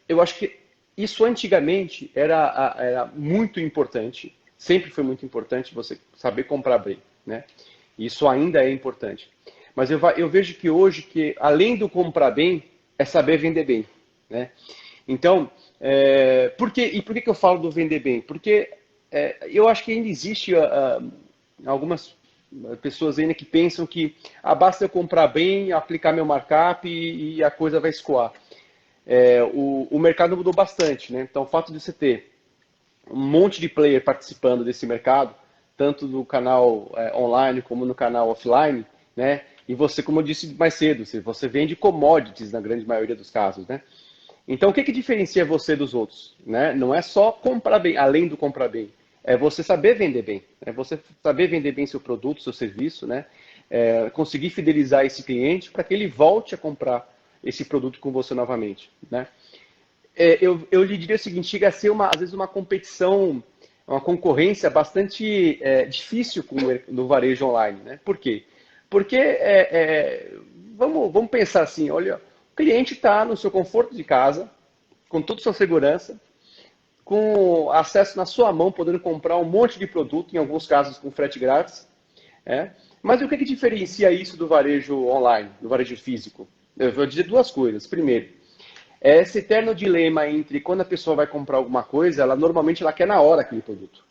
eu acho que isso antigamente era muito importante, sempre foi muito importante você saber comprar bem, né? Isso ainda é importante. Mas eu vejo que hoje, que além do comprar bem, é saber vender bem, né? Então, por que eu falo do vender bem? Porque eu acho que ainda existe algumas pessoas ainda que pensam que basta eu comprar bem, aplicar meu markup e a coisa vai escoar. O mercado mudou bastante, né? Então, o fato de você ter um monte de player participando desse mercado, tanto no canal online como no canal offline, né? E você, como eu disse mais cedo, você vende commodities na grande maioria dos casos, né? Então, o que diferencia você dos outros, né? Não é só comprar bem, além do comprar bem. É você saber vender bem. É você saber vender bem seu produto, seu serviço, né? Conseguir fidelizar esse cliente para que ele volte a comprar esse produto com você novamente, né? Eu lhe diria o seguinte, chega a ser às vezes uma competição, uma concorrência bastante difícil no varejo online, né? Por quê? Porque vamos pensar assim, olha, o cliente está no seu conforto de casa, com toda a sua segurança, com acesso na sua mão, podendo comprar um monte de produto, em alguns casos com frete grátis, Mas o que diferencia isso do varejo online, do varejo físico? Eu vou dizer duas coisas. Primeiro, é esse eterno dilema entre quando a pessoa vai comprar alguma coisa, ela normalmente ela quer na hora aquele produto.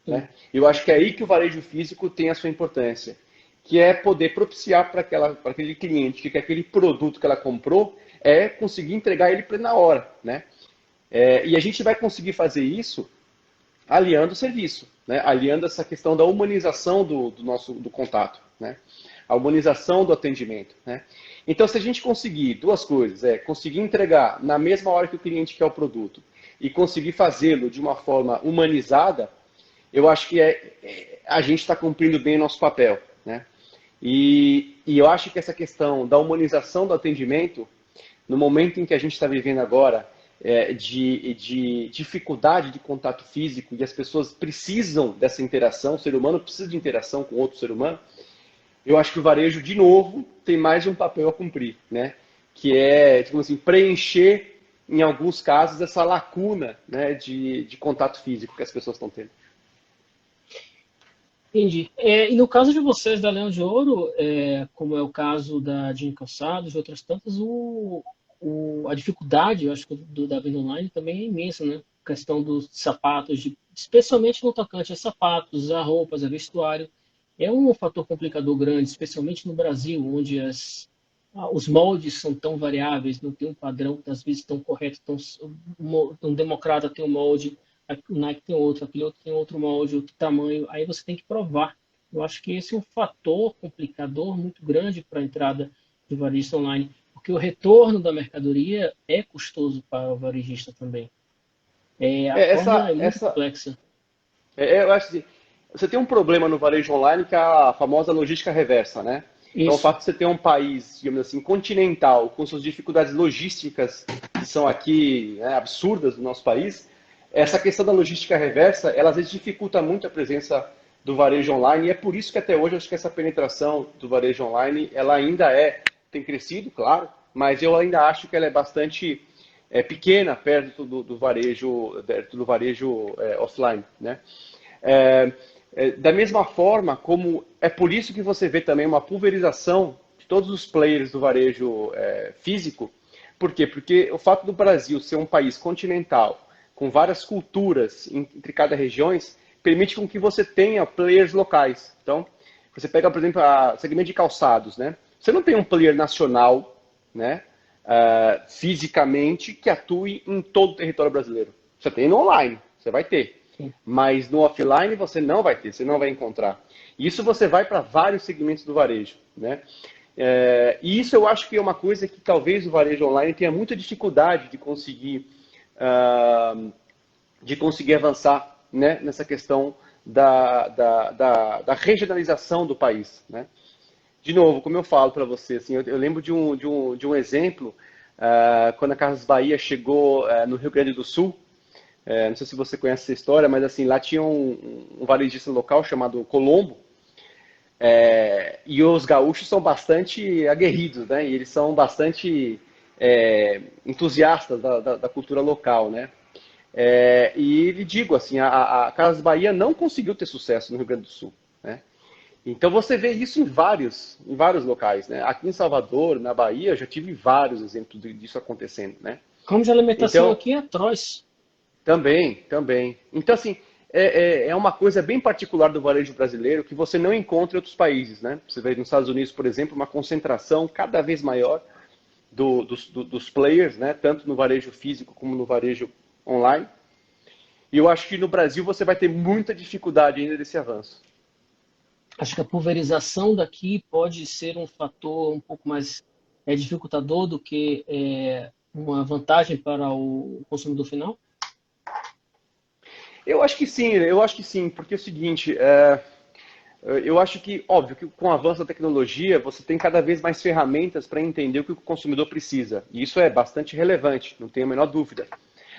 Né? Eu acho que é aí que o varejo físico tem a sua importância, que é poder propiciar para aquele cliente que quer aquele produto que ela comprou, conseguir entregar ele na hora. Né? E a gente vai conseguir fazer isso aliando o serviço, né? Aliando essa questão da humanização do contato, né? A humanização do atendimento. Né? Então, se a gente conseguir duas coisas, conseguir entregar na mesma hora que o cliente quer o produto e conseguir fazê-lo de uma forma humanizada, eu acho que a gente está cumprindo bem o nosso papel. Né? E eu acho que essa questão da humanização do atendimento, no momento em que a gente está vivendo agora, de dificuldade de contato físico, e as pessoas precisam dessa interação, o ser humano precisa de interação com outro ser humano, eu acho que o varejo, de novo, tem mais um papel a cumprir, né? Que é, digamos assim, preencher, em alguns casos, essa lacuna, né, de contato físico que as pessoas estão tendo. Entendi. E no caso de vocês da Leão de Ouro, como é o caso da Jean Calçados e outras tantas, a dificuldade, eu acho que da venda online também é imensa, né? A questão dos sapatos, especialmente no tocante a sapatos, a roupas, a vestuário, é um fator complicador grande, especialmente no Brasil, onde os moldes são tão variáveis, não tem um padrão que às vezes tão correto, tão democrata tem um molde, a Nike tem outro, aquele outro tem outro molde, outro tamanho, aí você tem que provar. Eu acho que esse é um fator complicador muito grande para a entrada do varejista online, porque o retorno da mercadoria é custoso para o varejista também. A forma é muito complexa. Eu acho que você tem um problema no varejo online que é a famosa logística reversa, né? Isso. Então, o fato de você ter um país, digamos assim, continental, com suas dificuldades logísticas, que são aqui, né, absurdas no nosso país, essa questão da logística reversa, ela às vezes dificulta muito a presença do varejo online, e é por isso que até hoje eu acho que essa penetração do varejo online, ela ainda tem crescido, claro, mas eu ainda acho que ela é bastante pequena perto do varejo offline, né? Da mesma forma como é por isso que você vê também uma pulverização de todos os players do varejo físico. Por quê? Porque o fato do Brasil ser um país continental, com várias culturas entre cada regiões, permite com que você tenha players locais. Então, você pega, por exemplo, o segmento de calçados, né? Você não tem um player nacional, né, fisicamente, que atue em todo o território brasileiro. Você tem no online, você vai ter. Mas no offline você não vai ter, você não vai encontrar. Isso você vai para vários segmentos do varejo, né? E isso eu acho que é uma coisa que talvez o varejo online tenha muita dificuldade de conseguir avançar, né, nessa questão da regionalização do país, né? De novo, como eu falo para você, assim, eu lembro de um exemplo, quando a Casas Bahia chegou no Rio Grande do Sul. Não sei se você conhece essa história, mas assim, lá tinha um varejista local chamado Colombo, e os gaúchos são bastante aguerridos, né? E eles são bastante entusiastas da cultura local, né? E lhe digo assim, a Casas Bahia não conseguiu ter sucesso no Rio Grande do Sul, né? Então você vê isso em vários locais, né? Aqui em Salvador, na Bahia, eu já tive vários exemplos disso acontecendo, né? Ramo de alimentação Então, aqui é atroz. Também. Então, assim, é uma coisa bem particular do varejo brasileiro que você não encontra em outros países, né? Você vê nos Estados Unidos, por exemplo, uma concentração cada vez maior dos players, né? Tanto no varejo físico como no varejo online. E eu acho que no Brasil você vai ter muita dificuldade ainda desse avanço. Acho que a pulverização daqui pode ser um fator um pouco mais dificultador do que uma vantagem para o consumidor final. Eu acho que sim, porque é o seguinte, eu acho que, óbvio, que com o avanço da tecnologia, você tem cada vez mais ferramentas para entender o que o consumidor precisa. E isso é bastante relevante, não tenho a menor dúvida.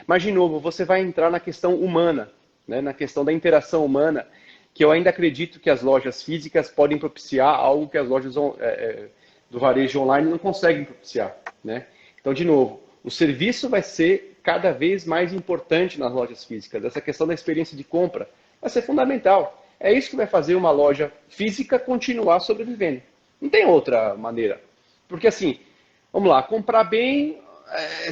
Mas, de novo, você vai entrar na questão humana, né, na questão da interação humana, que eu ainda acredito que as lojas físicas podem propiciar algo que as lojas do varejo online não conseguem propiciar, né? Então, de novo, o serviço vai ser cada vez mais importante nas lojas físicas. Essa questão da experiência de compra vai ser fundamental. é isso que vai fazer uma loja física continuar sobrevivendo. Não tem outra maneira. Porque assim, vamos lá, comprar bem,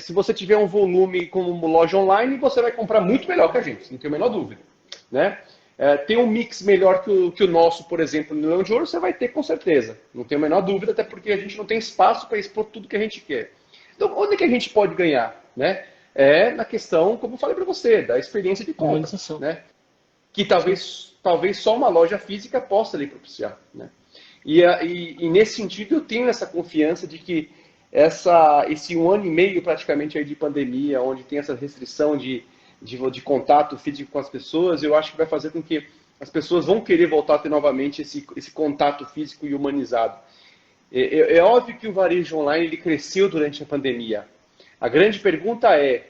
se você tiver um volume como loja online, você vai comprar muito melhor que a gente, não tenho a menor dúvida. Né? Tem um mix melhor que o nosso, por exemplo, no Leão de Ouro, você vai ter com certeza. Não tenho a menor dúvida, até porque a gente não tem espaço para expor tudo que a gente quer. Então, onde é que a gente pode ganhar? Né? É na questão, como eu falei para você, da experiência de compra. Né? Que talvez só uma loja física possa lhe propiciar. Né? E nesse sentido, eu tenho essa confiança de que esse 1 ano e meio praticamente aí de pandemia, onde tem essa restrição de contato físico com as pessoas, eu acho que vai fazer com que as pessoas vão querer voltar a ter novamente esse contato físico e humanizado. É óbvio que o varejo online ele cresceu durante a pandemia. A grande pergunta é,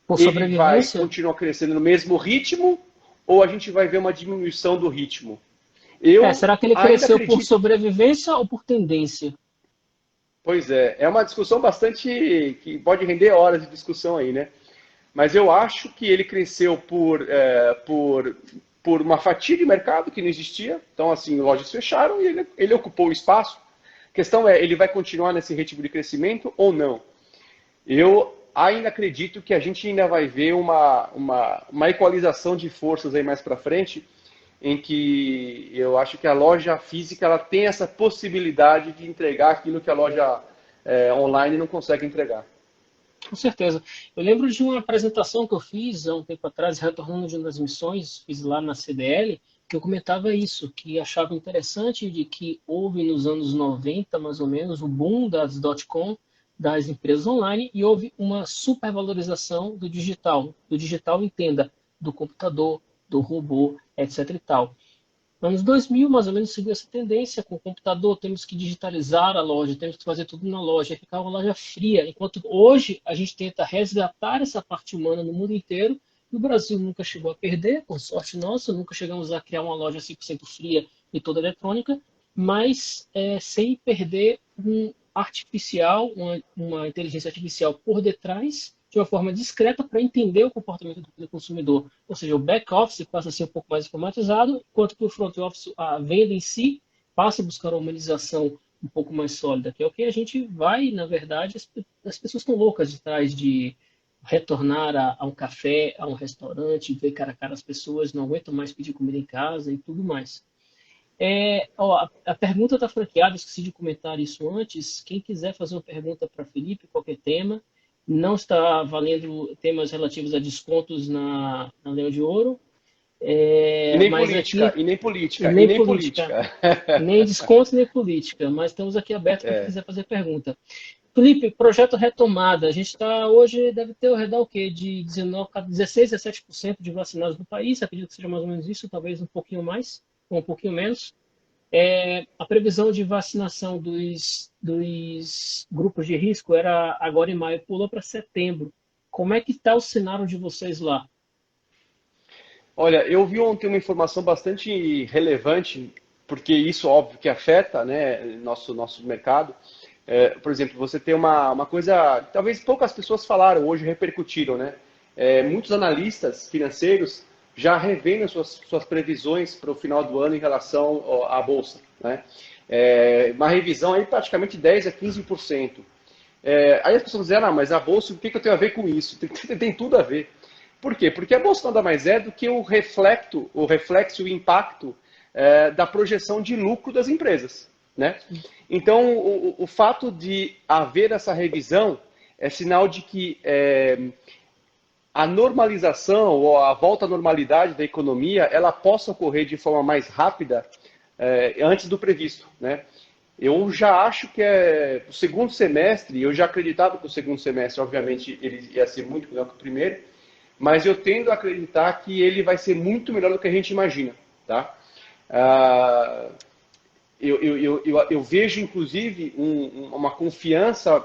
ele vai continuar crescendo no mesmo ritmo ou a gente vai ver uma diminuição do ritmo? Será que ele cresceu por sobrevivência ou por tendência? Pois é uma discussão bastante que pode render horas de discussão aí, né? Mas eu acho que ele cresceu por uma fatia de mercado que não existia. Então, assim, lojas fecharam e ele ocupou o espaço. A questão é, ele vai continuar nesse ritmo de crescimento ou não? Eu ainda acredito que a gente ainda vai ver uma equalização de forças aí mais para frente, em que eu acho que a loja física ela tem essa possibilidade de entregar aquilo que a loja online não consegue entregar. Com certeza. Eu lembro de uma apresentação que eu fiz há um tempo atrás, retornando de uma das missões, fiz lá na CDL, que eu comentava isso, que achava interessante de que houve nos anos 90, mais ou menos, o boom das .com, das empresas online, e houve uma supervalorização do digital. Do digital, entenda, do computador, do robô, etc. e tal. Anos 2000, mais ou menos, seguiu essa tendência com o computador, temos que digitalizar a loja, temos que fazer tudo na loja, aí ficava uma loja fria. Enquanto hoje a gente tenta resgatar essa parte humana no mundo inteiro, e o Brasil nunca chegou a perder, por sorte nossa, nunca chegamos a criar uma loja 100% fria e toda eletrônica, mas sem perder um artificial, uma inteligência artificial por detrás, de uma forma discreta para entender o comportamento do consumidor. Ou seja, o back-office passa a ser um pouco mais informatizado, enquanto que o front-office, a venda em si, passa a buscar uma humanização um pouco mais sólida, que é o que a gente vai, na verdade, as pessoas estão loucas de trás de retornar a um café, a um restaurante, ver cara a cara as pessoas, não aguentam mais pedir comida em casa e tudo mais. A pergunta da franqueada, esqueci de comentar isso antes. Quem quiser fazer uma pergunta para Felipe, qualquer tema, não está valendo temas relativos a descontos na Leão de Ouro. E nem política. Nem desconto, nem política. Mas estamos aqui abertos para quem quiser fazer pergunta. Felipe, projeto Retomada. A gente está hoje, deve ter ao redor o quê? De 16 a 17% de vacinados no país. Acredito que seja mais ou menos isso, talvez um pouquinho mais, ou um pouquinho menos. A previsão de vacinação dos grupos de risco era agora em maio, pulou para setembro. Como é que está o cenário de vocês lá? Olha, eu vi ontem uma informação bastante relevante, porque isso, óbvio, que afeta, né, nosso mercado. Por exemplo, você tem uma coisa, talvez poucas pessoas falaram, hoje repercutiram, né? Muitos analistas financeiros já revendo suas previsões para o final do ano em relação à Bolsa. Né? Uma revisão aí praticamente 10% a 15%. Aí as pessoas dizem, mas a Bolsa, o que eu tenho a ver com isso? Tem tudo a ver. Por quê? Porque a Bolsa nada mais é do que o reflexo e o impacto da projeção de lucro das empresas. Né? Então, o fato de haver essa revisão é sinal de que a normalização ou a volta à normalidade da economia, ela possa ocorrer de forma mais rápida antes do previsto. Né? Eu já acho que o segundo semestre, eu já acreditava que o segundo semestre, obviamente, ele ia ser muito melhor que o primeiro, mas eu tendo a acreditar que ele vai ser muito melhor do que a gente imagina. Tá? Eu vejo, inclusive, uma confiança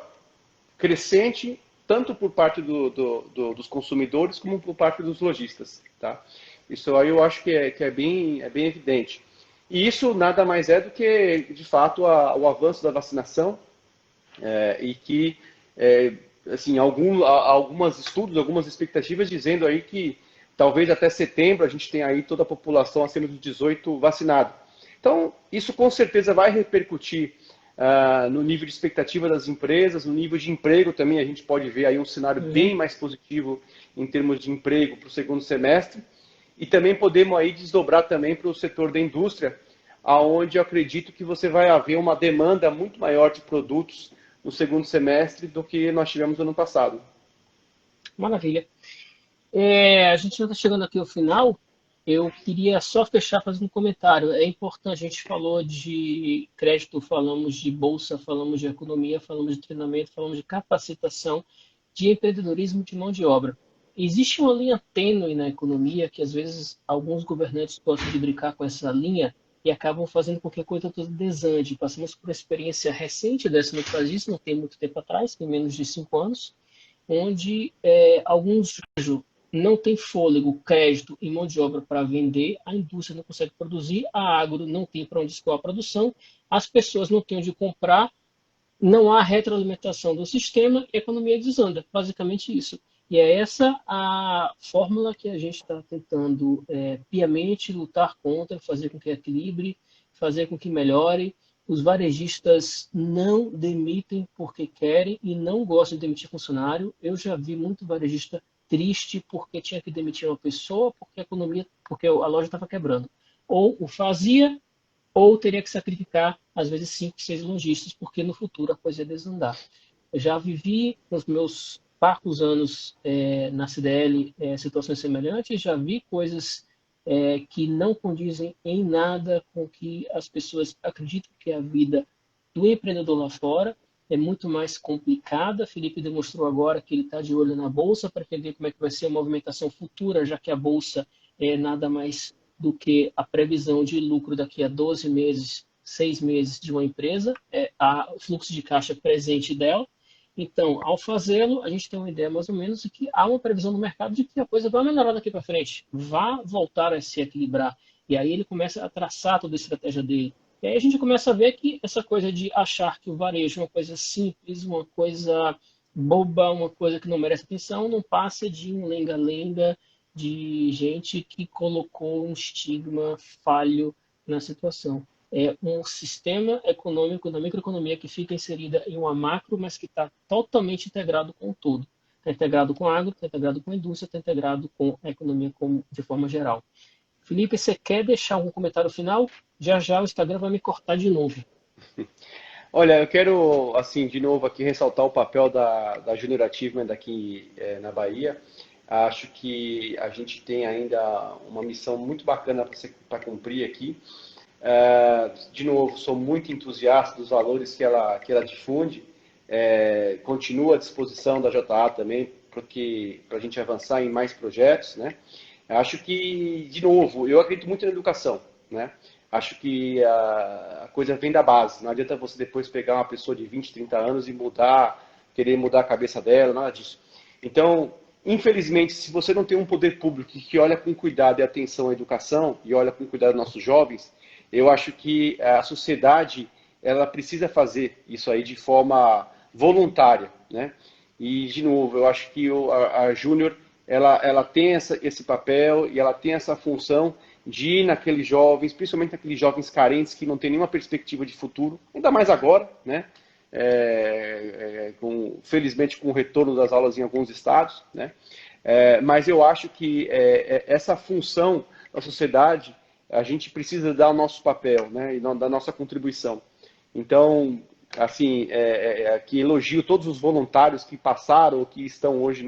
crescente tanto por parte dos consumidores como por parte dos lojistas. Tá? Isso aí eu acho que é bem evidente. E isso nada mais é do que, de fato, o avanço da vacinação e que, assim, alguns estudos, algumas expectativas dizendo aí que talvez até setembro a gente tenha aí toda a população acima de 18 vacinada. Então, isso com certeza vai repercutir no nível de expectativa das empresas, no nível de emprego também. A gente pode ver aí um cenário bem mais positivo em termos de emprego para o segundo semestre. E também podemos aí desdobrar também para o setor da indústria, aonde eu acredito que você vai haver uma demanda muito maior de produtos no segundo semestre do que nós tivemos no ano passado. Maravilha. A gente já está chegando aqui ao final. Eu queria só fechar fazendo um comentário. É importante, a gente falou de crédito, falamos de bolsa, falamos de economia, falamos de treinamento, falamos de capacitação, de empreendedorismo de mão de obra. Existe uma linha tênue na economia que às vezes alguns governantes gostam de brincar com essa linha e acabam fazendo com que a coisa toda desande. Passamos por uma experiência recente dessa no país, não tem muito tempo atrás, tem menos de 5 anos, onde alguns não tem fôlego, crédito e mão de obra para vender, a indústria não consegue produzir, a agro não tem para onde escoar a produção, as pessoas não têm onde comprar, não há retroalimentação do sistema e a economia desanda. Basicamente isso. E é essa a fórmula que a gente está tentando piamente lutar contra, fazer com que equilibre, fazer com que melhore. Os varejistas não demitem porque querem e não gostam de demitir funcionário. Eu já vi muito varejista triste porque tinha que demitir uma pessoa porque a economia, porque a loja estava quebrando. Ou o fazia, ou teria que sacrificar, às vezes, 5, 6 lojistas, porque no futuro a coisa ia desandar. Eu já vivi, nos meus parcos anos na CDL, situações semelhantes, já vi coisas que não condizem em nada com que as pessoas acreditam que é a vida do empreendedor lá fora. É muito mais complicada. Felipe demonstrou agora que ele está de olho na Bolsa para entender como é que vai ser a movimentação futura, já que a Bolsa é nada mais do que a previsão de lucro daqui a 12 meses, 6 meses de uma empresa, o fluxo de caixa presente dela. Então, ao fazê-lo, a gente tem uma ideia mais ou menos de que há uma previsão no mercado de que a coisa vai melhorar daqui para frente, vai voltar a se equilibrar. E aí ele começa a traçar toda a estratégia dele. E aí a gente começa a ver que essa coisa de achar que o varejo é uma coisa simples, uma coisa boba, uma coisa que não merece atenção, não passa de um lenga-lenga de gente que colocou um estigma falho na situação. É um sistema econômico da microeconomia que fica inserida em uma macro, mas que está totalmente integrado com o todo. Está integrado com a agro, está integrado com a indústria, está integrado com a economia de forma geral. Felipe, você quer deixar algum comentário final? Já já o Instagram vai me cortar de novo. Olha, eu quero, assim, de novo aqui ressaltar o papel da Junior Achievement aqui na Bahia. Acho que a gente tem ainda uma missão muito bacana para cumprir aqui. De novo, sou muito entusiasta dos valores que ela difunde. Continuo à disposição da JA também, porque para a gente avançar em mais projetos, né? Acho que, de novo, eu acredito muito na educação, né? Acho que a coisa vem da base. Não adianta você depois pegar uma pessoa de 20, 30 anos e querer mudar a cabeça dela, nada disso. Então, infelizmente, se você não tem um poder público que olha com cuidado e atenção à educação e olha com cuidado aos nossos jovens, eu acho que a sociedade ela precisa fazer isso aí de forma voluntária, né? E, de novo, eu acho que a Júnior ela tem esse papel e ela tem essa função de ir naqueles jovens, principalmente naqueles jovens carentes que não têm nenhuma perspectiva de futuro, ainda mais agora, né? Felizmente com o retorno das aulas em alguns estados, né? Mas eu acho que essa função da sociedade, a gente precisa dar o nosso papel, né? E da nossa contribuição. Então, assim, aqui elogio todos os voluntários que passaram ou que estão hoje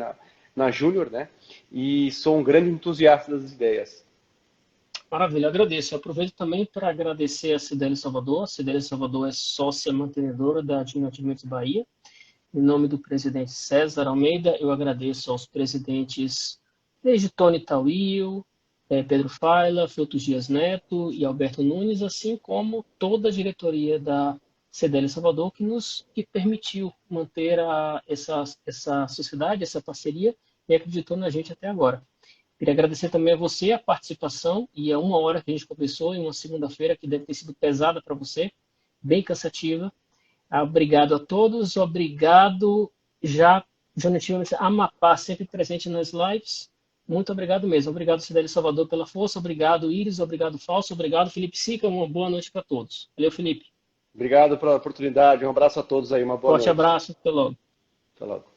na Júnior, né? E sou um grande entusiasta das ideias. Maravilha, agradeço. Eu aproveito também para agradecer a Cideli Salvador. A Cideli Salvador é sócia mantenedora da Junior Achievement Bahia. Em nome do presidente César Almeida, eu agradeço aos presidentes desde Tony Tauil, Pedro Faila, Frutos Dias Neto e Alberto Nunes, assim como toda a diretoria da Cideli Salvador, que permitiu manter essa sociedade, essa parceria, e acreditou na gente até agora. Queria agradecer também a você a participação, e é 1 hora que a gente conversou, em uma segunda-feira que deve ter sido pesada para você, bem cansativa. Obrigado a todos, obrigado. Já Jonathan Amapá, sempre presente nas lives. Muito obrigado mesmo. Obrigado, Cidade Salvador, pela força. Obrigado, Iris. Obrigado, Fausto. Obrigado, Felipe Sica. Uma boa noite para todos. Valeu, Felipe. Obrigado pela oportunidade. Um abraço a todos aí. Uma boa Forte noite. abraço. Até logo. Até logo.